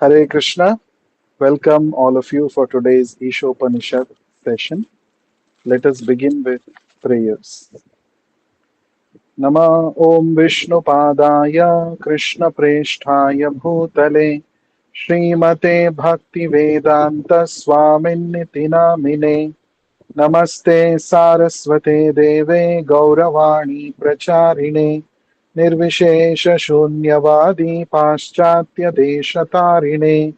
Hare Krishna. Welcome all of you for today's isopanishad session. Let us begin with prayers. Nama Om Vishnu Padaya Krishna Presthaya Bhutale Srimate Bhakti Vedanta Swaminiti Namine Namaste Saraswate Deve Gauravani Pracharine Nirvishesha Shunyavadi Paschatya Deshatarine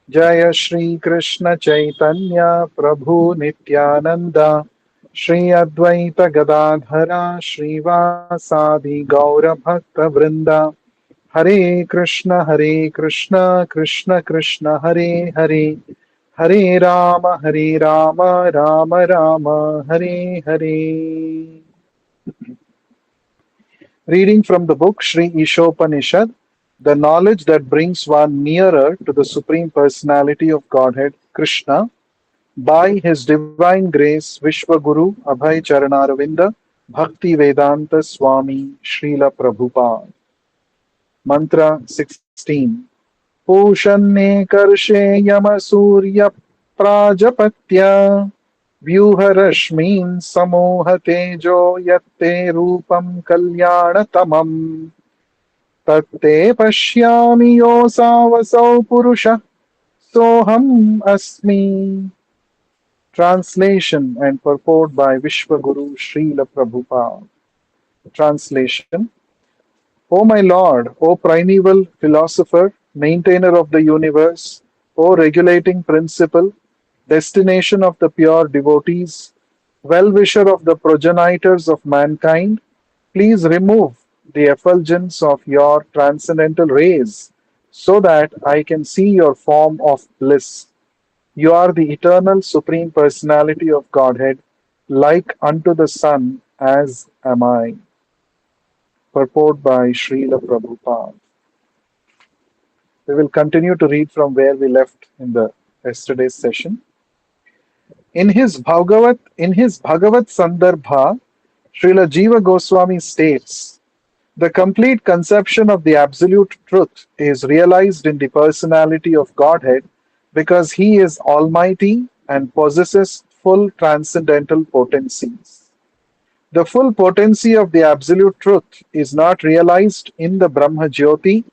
जय श्री कृष्ण चैतन्य प्रभु नित्यानंद श्री अद्वैत गदाधरा श्रीवासादि गौर भक्त वृंदा हरे Krishna Krishna Krishna Hare Hare Hare Ram Ram Ram Hare Hare. Reading from the book Sri Ishopanishad, the knowledge that brings one nearer to the Supreme Personality of Godhead, Krishna, by His Divine Grace, Vishwaguru Abhay Charanaravinda, Bhakti Vedanta Swami Srila Prabhupada. Mantra 16. Pushane Karshe Yama Surya Prajapatya व्यूहरश्मीन् समूहतेजो यत्ते रूपं कल्याणतमम् तत्ते पश्यामि योऽसावसौ पुरुषः सोऽहम् अस्मि. Translation and purport by Vishwaguru Srila Prabhupada. Translation. O my Lord, O primeval philosopher, maintainer of the universe, O regulating principle, destination of the pure devotees, well-wisher of the progenitors of mankind, please remove the effulgence of your transcendental rays so that I can see your form of bliss. You are the eternal supreme personality of Godhead, like unto the sun as am I. Purport by Srila Prabhupada. We will continue to read from where we left in the yesterday's session. In his Bhagavat Sandarbha, Srila Jiva Goswami states, the complete conception of the absolute truth is realized in the personality of Godhead because he is almighty and possesses full transcendental potencies. The full potency of the absolute truth is not realized in the Brahma Jyoti.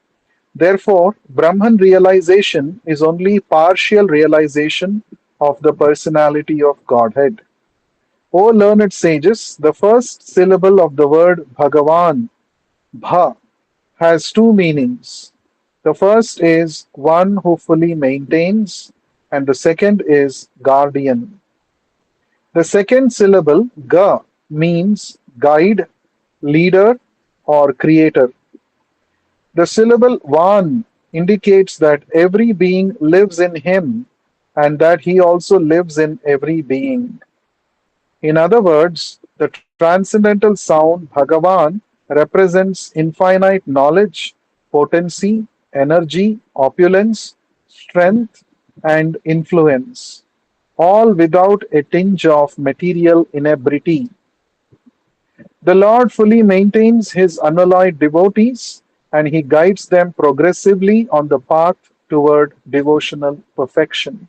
Therefore, Brahman realization is only partial realization of the personality of Godhead. O learned sages, the first syllable of the word Bhagavan, Bha, has two meanings. The first is one who fully maintains, and the second is guardian. The second syllable, Ga, means guide, leader, or creator. The syllable Van indicates that every being lives in him and that he also lives in every being. In other words, the transcendental sound Bhagavan represents infinite knowledge, potency, energy, opulence, strength, and influence, all without a tinge of material inebriety. The Lord fully maintains his unalloyed devotees and he guides them progressively on the path toward devotional perfection.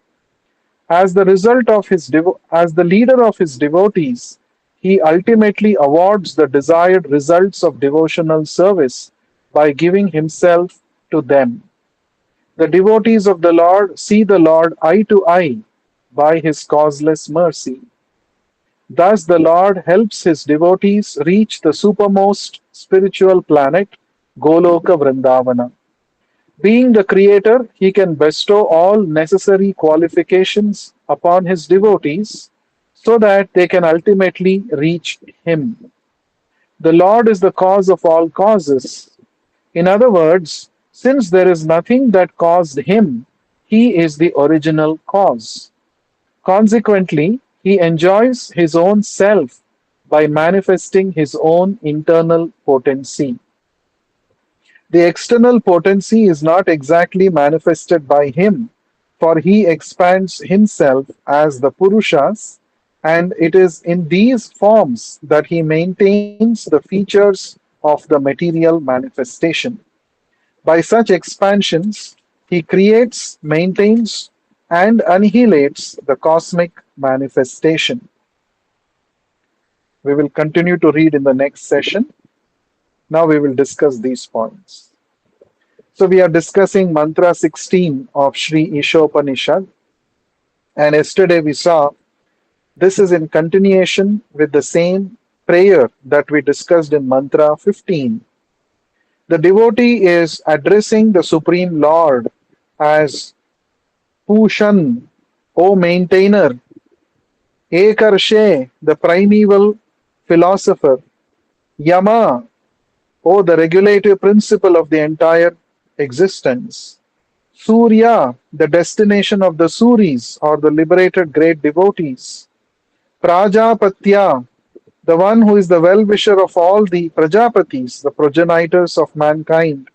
As the leader of his devotees, he ultimately awards the desired results of devotional service by giving himself to them. The devotees of the Lord see the Lord eye to eye by his causeless mercy. Thus, the Lord helps his devotees reach the supermost spiritual planet, Goloka Vrindavana. Being the creator, he can bestow all necessary qualifications upon his devotees so that they can ultimately reach him. The Lord is the cause of all causes. In other words, since there is nothing that caused him, he is the original cause. Consequently, he enjoys his own self by manifesting his own internal potency. The external potency is not exactly manifested by him, for he expands himself as the Purushas, and it is in these forms that he maintains the features of the material manifestation. By such expansions, He creates, maintains, and annihilates the cosmic manifestation. We will continue to read in the next session. Now we will discuss these points. So we are discussing mantra 16 of Sri Ishopanishad, and yesterday we saw this is in continuation with the same prayer that we discussed in mantra 15. The devotee is addressing the Supreme Lord as Pushan, O maintainer, Ekarshe, the primeval philosopher, Yama, O the regulative principle of the entire existence, Surya, the destination of the Suris or the liberated great devotees, Prajapatya, the one who is the well-wisher of all the Prajapatis, the progenitors of mankind.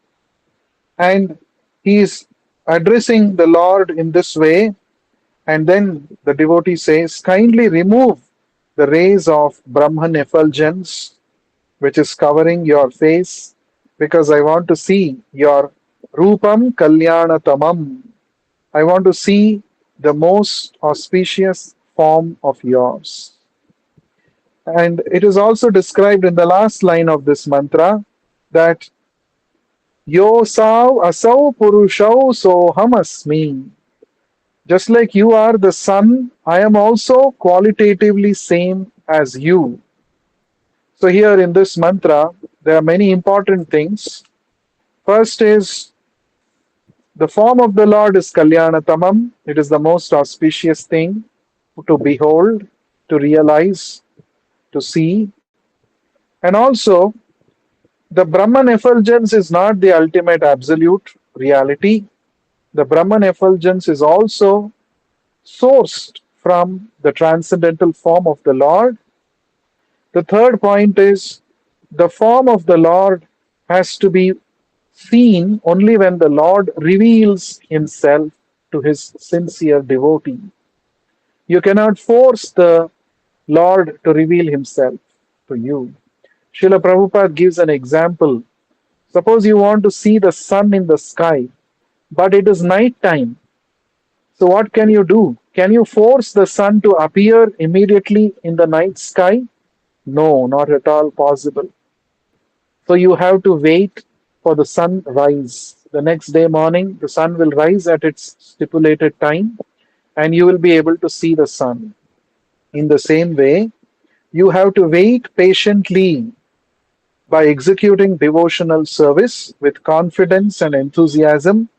And he is addressing the Lord in this way, and then the devotee says, kindly remove the rays of Brahman effulgence which is covering your face, because I want to see your Rupam Kalyanatamam. I want to see the most auspicious form of yours. And it is also described in the last line of this mantra that Yosau asau purushau soham asmi. Just like you are the sun, I am also qualitatively same as you. So here in this mantra, there are many important things. First is the form of the Lord is Kalyanatamam. It is the most auspicious thing to behold, to realize, to see. And also, the Brahman effulgence is not the ultimate absolute reality. The Brahman effulgence is also sourced from the transcendental form of the Lord. The third point is the form of the Lord has to be seen only when the Lord reveals himself to his sincere devotee. You cannot force the Lord to reveal himself to you. Srila Prabhupada gives an example. Suppose you want to see the sun in the sky, but it is night time. So what can you do? Can you force the sun to appear immediately in the night sky? No, not at all possible. So you have to wait for the sunrise. The next day morning, the sun will rise at its stipulated time, and you will be able to see the sun. In the same way, you have to wait patiently by executing devotional service with confidence and enthusiasm,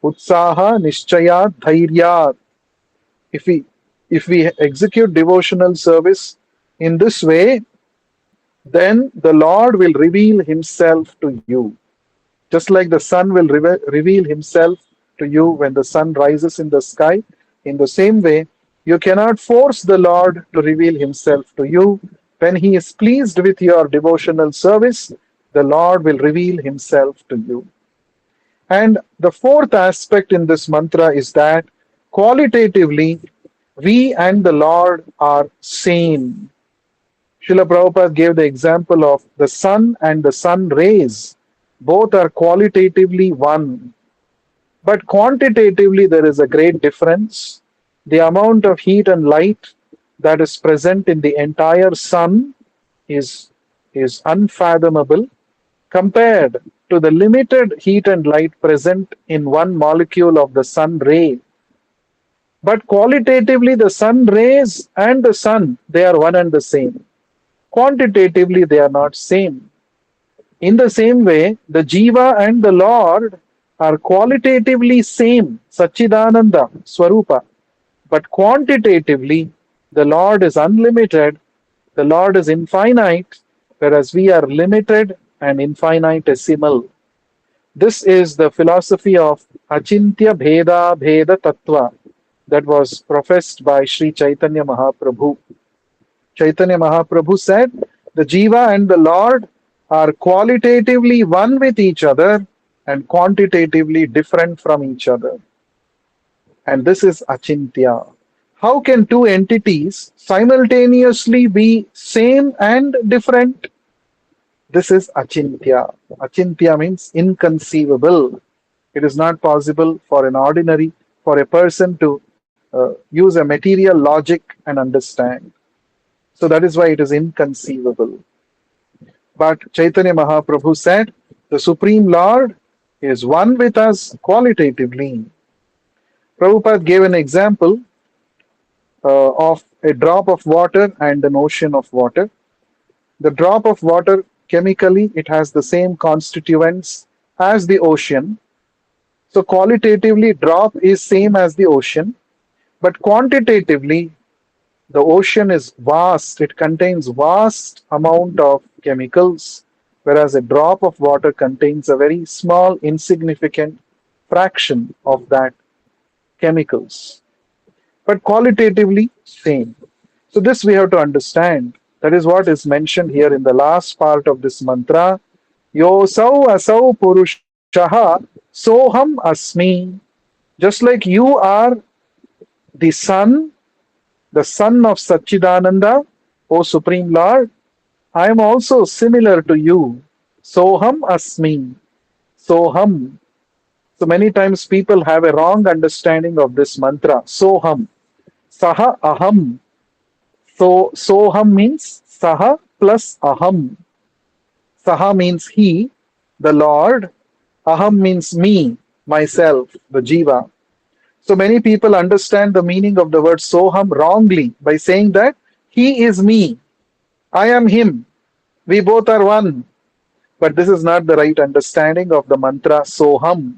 utsaha, nishchaya, dhairya. If we if we execute devotional service in this way, then the Lord will reveal himself to you. Just like the sun will reveal himself to you when the sun rises in the sky, in the same way, you cannot force the Lord to reveal himself to you. When he is pleased with your devotional service, the Lord will reveal himself to you. And the fourth aspect in this mantra is that qualitatively, we and the Lord are same. Srila Prabhupada gave the example of the sun and the sun rays. Both are qualitatively one. But quantitatively, there is a great difference. The amount of heat and light that is present in the entire sun is unfathomable compared to the limited heat and light present in one molecule of the sun ray. But qualitatively, the sun rays and the sun, they are one and the same. Quantitatively, they are not same. In the same way, the Jiva and the Lord are qualitatively same, Satchidananda, Swarupa. But quantitatively, the Lord is unlimited, the Lord is infinite, whereas we are limited and infinitesimal. This is the philosophy of Achintya Bheda Bheda Tattva that was professed by Sri Chaitanya Mahaprabhu. Chaitanya Mahaprabhu said, the Jiva and the Lord are qualitatively one with each other and quantitatively different from each other. And this is Achintya. How can two entities simultaneously be same and different? This is Achintya. Achintya means inconceivable. It is not possible for an ordinary, for a person to use a material logic and understand. So that is why it is inconceivable. But Chaitanya Mahaprabhu said, the Supreme Lord is one with us qualitatively. Prabhupada gave an example of a drop of water and an ocean of water. The drop of water, chemically, it has the same constituents as the ocean. So qualitatively, drop is same as the ocean, but quantitatively, the ocean is vast. It contains vast amount of chemicals, whereas a drop of water contains a very small, insignificant fraction of that chemicals. But qualitatively, same. So this we have to understand. That is what is mentioned here in the last part of this mantra. Yosau asau purushaha soham asmi. Just like you are the son of Satchidananda, O Supreme Lord, I am also similar to you. Soham asmi. Soham. So many times people have a wrong understanding of this mantra. Soham. Saha aham. So soham means saha plus aham. Saha means he, the Lord. Aham means me, myself, the jiva. So many people understand the meaning of the word soham wrongly by saying that he is me, I am him, we both are one. But this is not the right understanding of the mantra soham.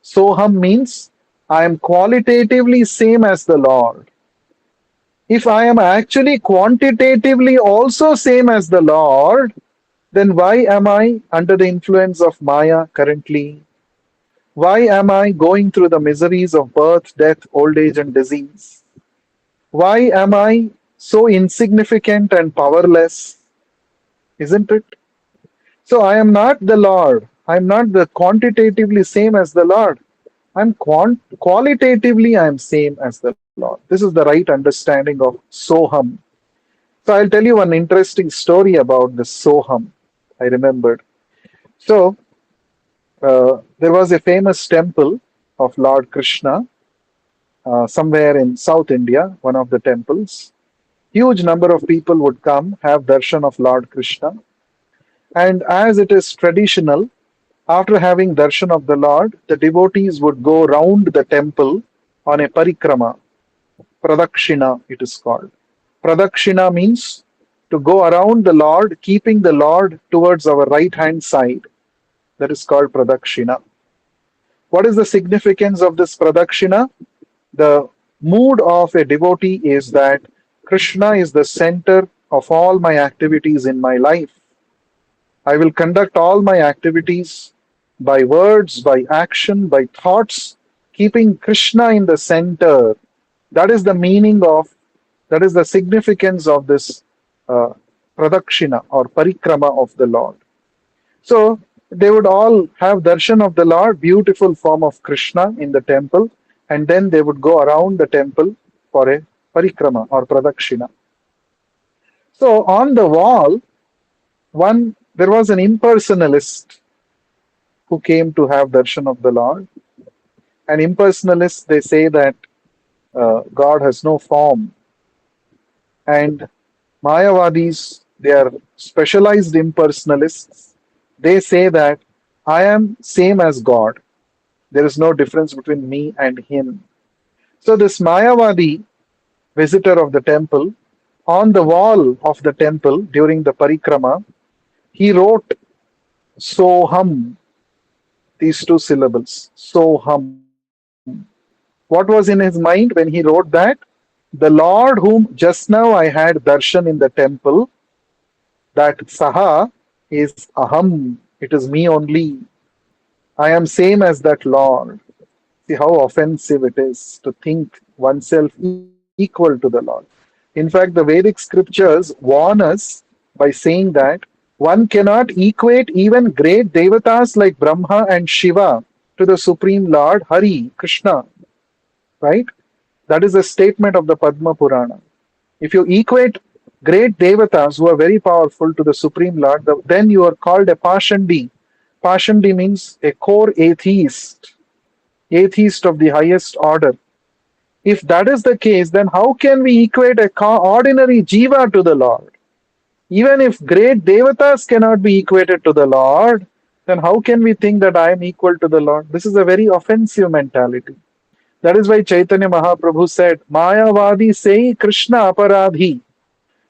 Soham means I am qualitatively same as the Lord. If I am actually quantitatively also same as the Lord, then why am I under the influence of Maya currently? Why am I going through the miseries of birth, death, old age, and disease? Why am I so insignificant and powerless? Isn't it? So I am not the Lord. I am not the quantitatively same as the Lord. I'm qualitatively I am same as the Lord. This is the right understanding of Soham. So I'll tell you one interesting story about this Soham. I remembered. So there was a famous temple of Lord Krishna somewhere in South India, one of the temples. Huge number of people would come, have darshan of Lord Krishna. And as it is traditional, after having darshan of the Lord, the devotees would go round the temple on a parikrama. Pradakshina, it is called. Pradakshina means to go around the Lord, keeping the Lord towards our right hand side. That is called Pradakshina. What is the significance of this Pradakshina? The mood of a devotee is that Krishna is the center of all my activities in my life. I will conduct all my activities by words, by action, by thoughts, keeping Krishna in the center. That is the meaning of, that is the significance of this uh, Pradakshina or Parikrama of the Lord. So they would all have darshan of the Lord, beautiful form of Krishna in the temple, and then they would go around the temple for a parikrama or pradakshina. So on the wall, there was an impersonalist who came to have darshan of the Lord. An impersonalist, they say that God has no form, and Mayavadis, they are specialized impersonalists. They say that I am same as God. There is no difference between me and him. So this Mayavadi visitor of the temple, on the wall of the temple during the parikrama, he wrote Soham, these two syllables, Soham. What was in his mind when he wrote that? The Lord whom just now I had darshan in the temple, that Saha is Aham, it is me only. I am same as that Lord. See how offensive it is to think oneself equal to the Lord. In fact, the Vedic scriptures warn us by saying that one cannot equate even great devatas like Brahma and Shiva to the Supreme Lord Hari, Krishna, right? That is a statement of the Padma Purana. If you equate great devatas who are very powerful to the Supreme Lord, then you are called a Pashandi. Pashandi means a core atheist. atheist of the highest order. If that is the case, then how can we equate a ordinary jiva to the Lord? Even if great devatas cannot be equated to the Lord, then how can we think that I am equal to the Lord? This is a very offensive mentality. That is why Chaitanya Mahaprabhu said, Mayavadi say Krishna aparadhi.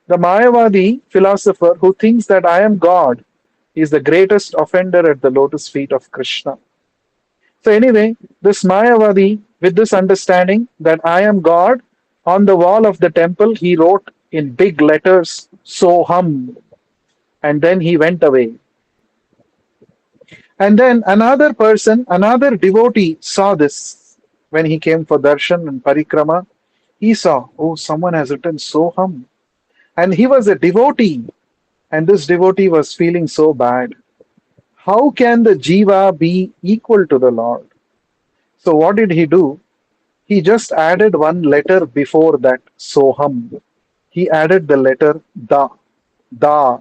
The Mayavadi philosopher who thinks that I am God is the greatest offender at the lotus feet of Krishna. So, anyway, this Mayavadi, with this understanding that I am God, on the wall of the temple, he wrote in big letters, Soham, and then he went away. And then another person, another devotee saw this when he came for darshan and parikrama. He saw, oh, someone has written Soham. And he was a devotee, and this devotee was feeling so bad. How can the jiva be equal to the Lord? So, what did he do? He just added one letter before that, Soham. He added the letter Da. Da.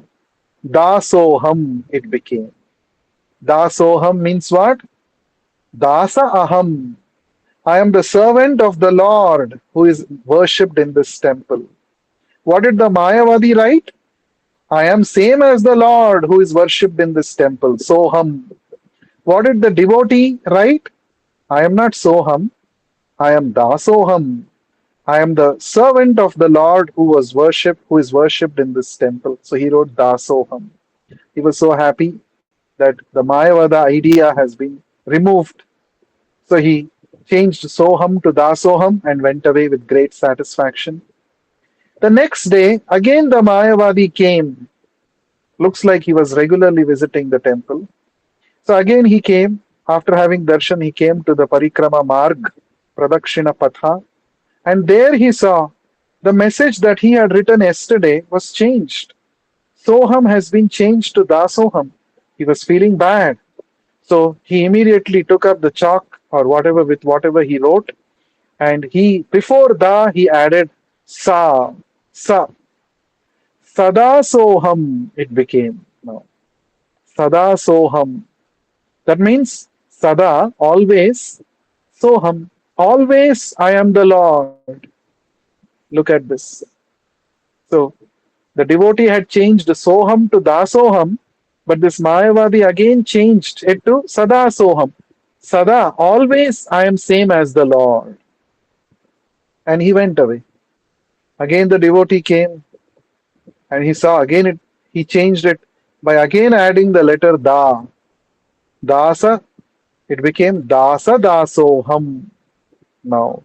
Da Soham it became. Da Soham means what? Dasa Aham. I am the servant of the Lord who is worshipped in this temple. What did the Mayavadi write? I am same as the Lord who is worshipped in this temple. Soham. What did the devotee write? I am not Soham. I am Dasoham. I am the servant of the Lord who is worshipped in this temple. So he wrote Dasoham. He was so happy that the Mayavada idea has been removed. So he changed Soham to Dasoham and went away with great satisfaction. The next day, again the Mayavadi came. Looks like he was regularly visiting the temple. So again he came. After having darshan, he came to the Parikrama Marg, Pradakshina Patha, and there he saw the message that he had written yesterday was changed. Soham has been changed to Dasoham. He was feeling bad. So he immediately took up the chalk or whatever with whatever he wrote, and he before Da he added Sa. Sa. Sada Soham it became now. Sada Soham. That means Sada, always, Soham, always I am the Lord. Look at this. So the devotee had changed Soham to Dasoham, but this Mayavadi again changed it to Sada Soham. Sada, always I am same as the Lord. And he went away. Again the devotee came and he saw again he changed it by again adding the letter Da. Dasa, it became Dasa Dasoham. Now,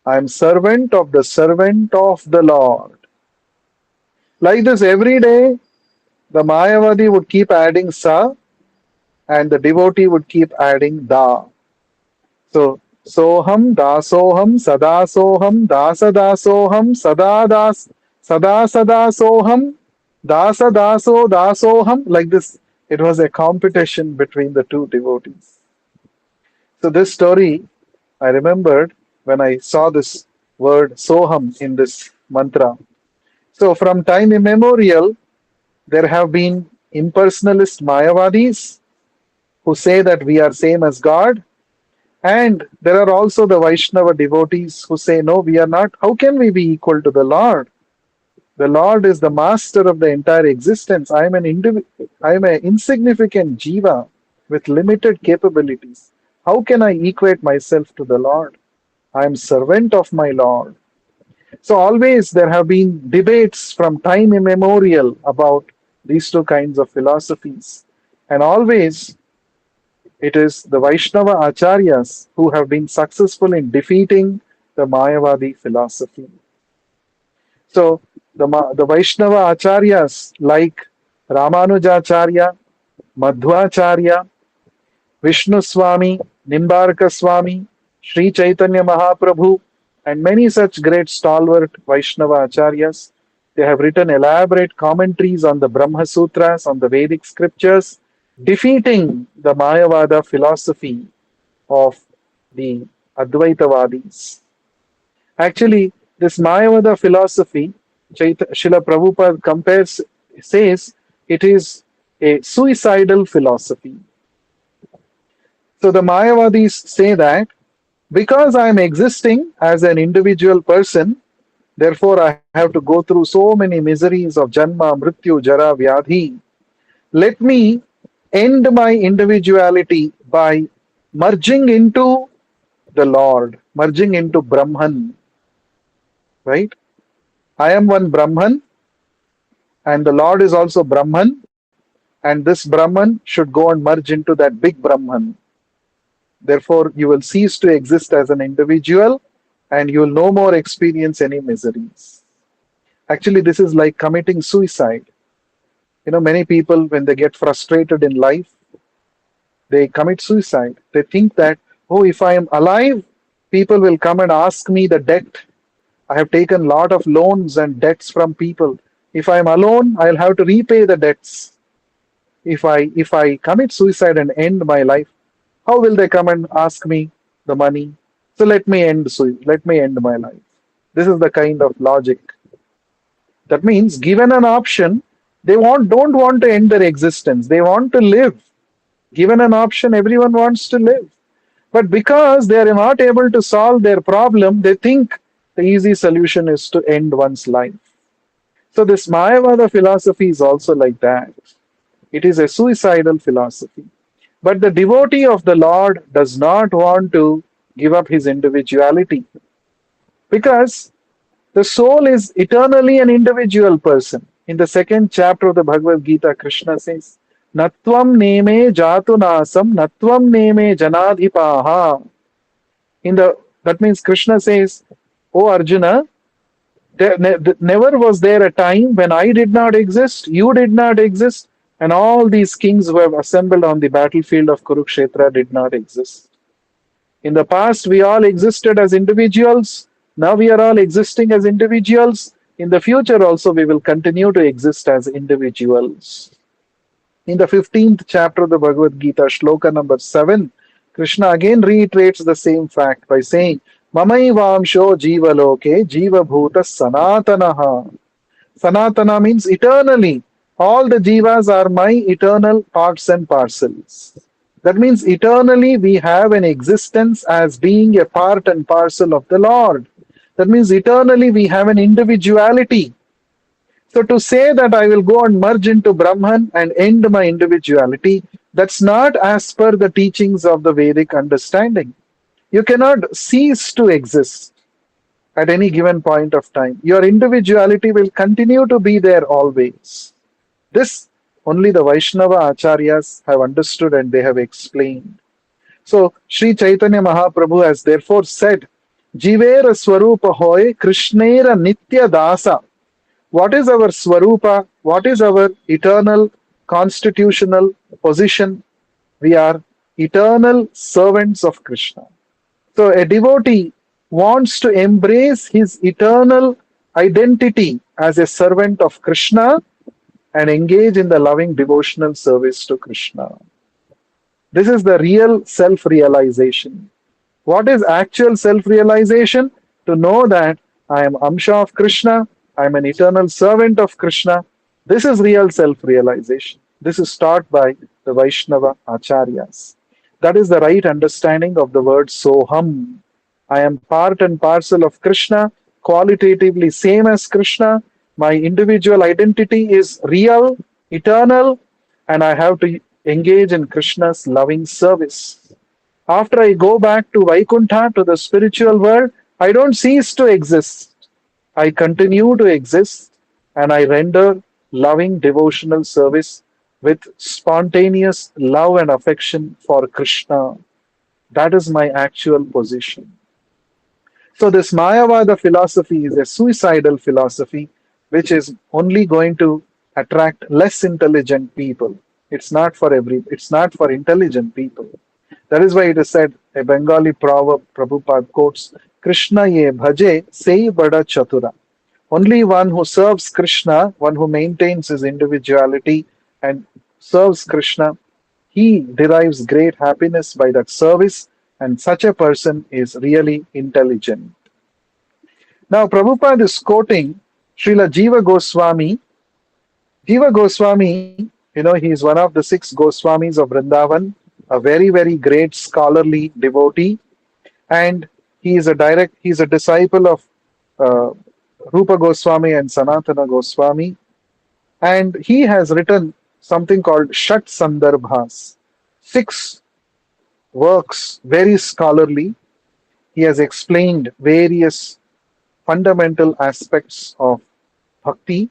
I am servant of the Lord. Like this, every day, the Mayavadi would keep adding Sa, and the devotee would keep adding Da. So, Soham, Dasoham, Sadasoham, Dasadasoham, Sadasadasoham, Dasoham. Like this, it was a competition between the two devotees. So, this story I remembered when I saw this word Soham in this mantra. So, from time immemorial, there have been impersonalist Mayavadis who say that we are same as God. And there are also the Vaishnava devotees who say, no, we are not. How can we be equal to the Lord? The Lord is the master of the entire existence. I am an insignificant jiva with limited capabilities. How can I equate myself to the Lord? I am servant of my Lord. So always there have been debates from time immemorial about these two kinds of philosophies. And always it is the Vaishnava Acharyas who have been successful in defeating the Mayavadi philosophy. So the Vaishnava Acharyas like Ramanujacharya, Madhvacharya, Vishnu Swami, Nimbarka Swami, Sri Chaitanya Mahaprabhu, and many such great stalwart Vaishnava Acharyas. They have written elaborate commentaries on the Brahma Sutras, on the Vedic scriptures, defeating the Mayavada philosophy of the Advaitavadis. Actually, this Mayavada philosophy, Srila Prabhupada says it is a suicidal philosophy. So the Mayavadis say that Because I am existing as an individual person, therefore I have to go through so many miseries of Janma, Mrityu, Jara, Vyadhi. Let me end my individuality by merging into the Lord, merging into Brahman, right? I am one Brahman, and the Lord is also Brahman, and this Brahman should go and merge into that big Brahman. Therefore, you will cease to exist as an individual and you will no more experience any miseries. Actually, this is like committing suicide. Many people, when they get frustrated in life, they commit suicide. They think that, oh, if I am alive, people will come and ask me the debt. I have taken a lot of loans and debts from people. If I am alone, I'll have to repay the debts. If I commit suicide and end my life, how will they come and ask me the money? So let me end my life. This is the kind of logic. That means given an option, they don't want to end their existence. They want to live. Given an option, everyone wants to live. But because they are not able to solve their problem, they think the easy solution is to end one's life. So this Mayavada philosophy is also like that. It is a suicidal philosophy. But the devotee of the Lord does not want to give up his individuality because the soul is eternally an individual person. In the second chapter of the Bhagavad Gita, Krishna says, Natvam neme jatunasam, Natvam neme janadhipaha. That means Krishna says, O Arjuna, never was there a time when I did not exist, you did not exist, and all these kings who have assembled on the battlefield of Kurukshetra did not exist. In the past, we all existed as individuals. Now we are all existing as individuals. In the future also, we will continue to exist as individuals. In the 15th chapter of the Bhagavad Gita, shloka number 7, Krishna again reiterates the same fact by saying, Mamaivamsho jiva loke jiva bhuta sanatanaha. Sanatana means eternally. All the jivas are my eternal parts and parcels. That means eternally we have an existence as being a part and parcel of the Lord. That means eternally we have an individuality. So to say that I will go and merge into Brahman and end my individuality, that's not as per the teachings of the Vedic understanding. You cannot cease to exist at any given point of time. Your individuality will continue to be there always. This only the Vaishnava Acharyas have understood and they have explained. So Sri Chaitanya Mahaprabhu has therefore said, Jivera Swarupa Hoy Krishnera Nitya Dasa. What is our Swarupa? What is our eternal constitutional position? We are eternal servants of Krishna. So a devotee wants to embrace his eternal identity as a servant of Krishna and engage in the loving devotional service to Krishna. This is the real self-realization. What is actual self-realization? To know that I am Amsha of Krishna, I am an eternal servant of Krishna. This is real self-realization. This is taught by the Vaishnava Acharyas. That is the right understanding of the word Soham. I am part and parcel of Krishna, qualitatively same as Krishna. My individual identity is real, eternal, and I have to engage in Krishna's loving service. After I go back to Vaikuntha, to the spiritual world, I don't cease to exist. I continue to exist and I render loving devotional service with spontaneous love and affection for Krishna. That is my actual position. So this Mayavada philosophy is a suicidal philosophy which is only going to attract less intelligent people. It's not for intelligent people. That is why it is said, a Bengali proverb Prabhupada quotes, Krishna ye bhaje sei bada chatura. Only one who serves Krishna, one who maintains his individuality and serves Krishna, he derives great happiness by that service, and such a person is really intelligent. Now, Prabhupada is quoting Srila Jiva Goswami. Jiva Goswami, he is one of the 6 Goswamis of Vrindavan, a very, very great scholarly devotee. and he's a disciple of uh, Rupa Goswami and Sanatana Goswami, and he has written something called Shat Sandarbhas, six works, very scholarly. He has explained various fundamental aspects of bhakti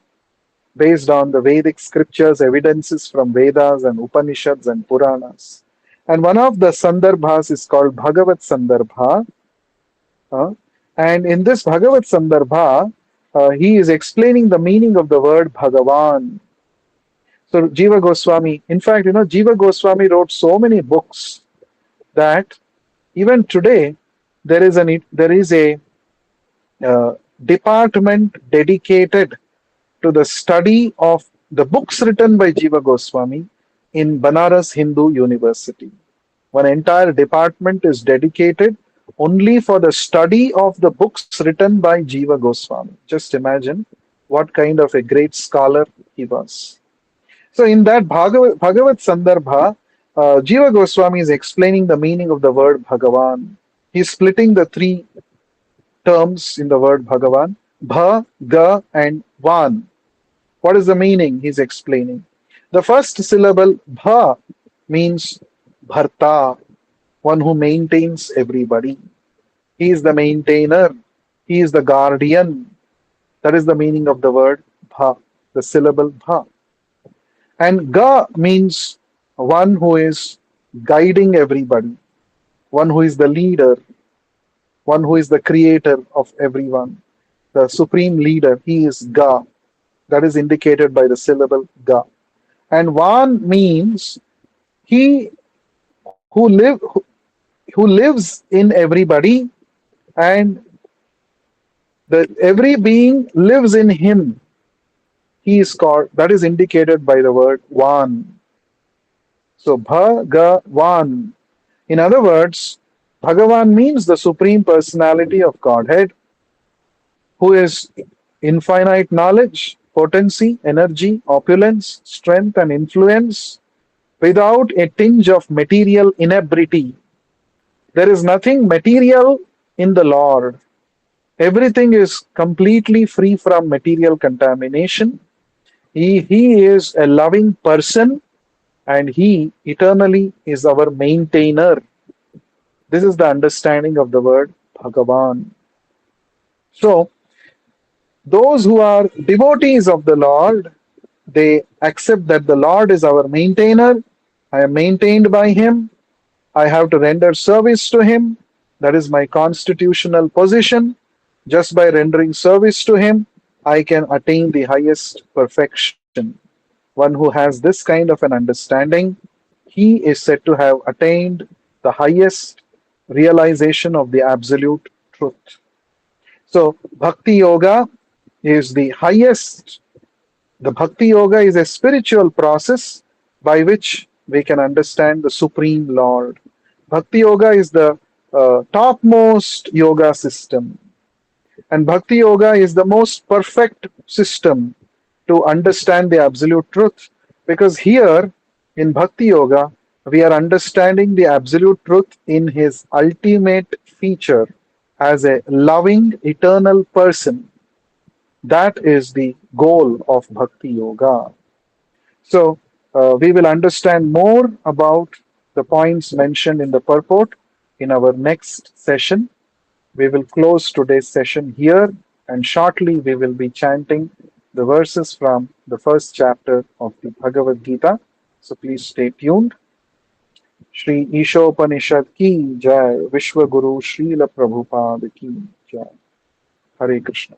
based on the Vedic scriptures, evidences from Vedas and Upanishads and Puranas. And one of the Sandarbhas is called Bhagavat Sandarbha. uh, and in this Bhagavat Sandarbha, he is explaining the meaning of the word Bhagavan. So Jiva Goswami, in fact, Jiva Goswami wrote so many books that even today there is a department dedicated to the study of the books written by Jiva Goswami in Banaras Hindu University. One entire department is dedicated only for the study of the books written by Jiva Goswami. Just imagine what kind of a great scholar he was. So, in that Bhagavat Sandarbha, Jiva Goswami is explaining the meaning of the word Bhagavan. He's splitting the three terms in the word Bhagavan, Bha, Ga, and Van. What is the meaning? He's explaining. The first syllable, Bha, means Bharta, one who maintains everybody. He is the maintainer, he is the guardian. That is the meaning of the word Bha, the syllable Bha. And Ga means one who is guiding everybody, one who is the leader, one who is the creator of everyone, the supreme leader. He is Ga. That is indicated by the syllable Ga. And Van means he who live who lives in everybody, and the every being lives in him. He is called, that is indicated by the word Van. So Bhagavan. In other words, Bhagavan means the Supreme Personality of Godhead, who is infinite knowledge, potency, energy, opulence, strength, and influence without a tinge of material inebriety. There is nothing material in the Lord. Everything is completely free from material contamination. He is a loving person, and He eternally is our maintainer. This is the understanding of the word Bhagavan. So, those who are devotees of the Lord, they accept that the Lord is our maintainer. I am maintained by Him. I have to render service to Him. That is my constitutional position. Just by rendering service to Him, I can attain the highest perfection. One who has this kind of an understanding, he is said to have attained the highest realization of the absolute truth. So, Bhakti Yoga is the highest. The Bhakti Yoga is a spiritual process by which we can understand the Supreme Lord. Bhakti Yoga is the topmost yoga system. And Bhakti Yoga is the most perfect system to understand the absolute truth. Because here in Bhakti Yoga, we are understanding the absolute truth in his ultimate feature as a loving, eternal person. That is the goal of Bhakti Yoga. So, we will understand more about the points mentioned in the purport in our next session. We will close today's session here, and shortly we will be chanting the verses from the first chapter of the Bhagavad Gita. So please stay tuned. Shri Ishopanishad ki jai, Vishwa Guru Srila Prabhupada ki jai. Hare Krishna.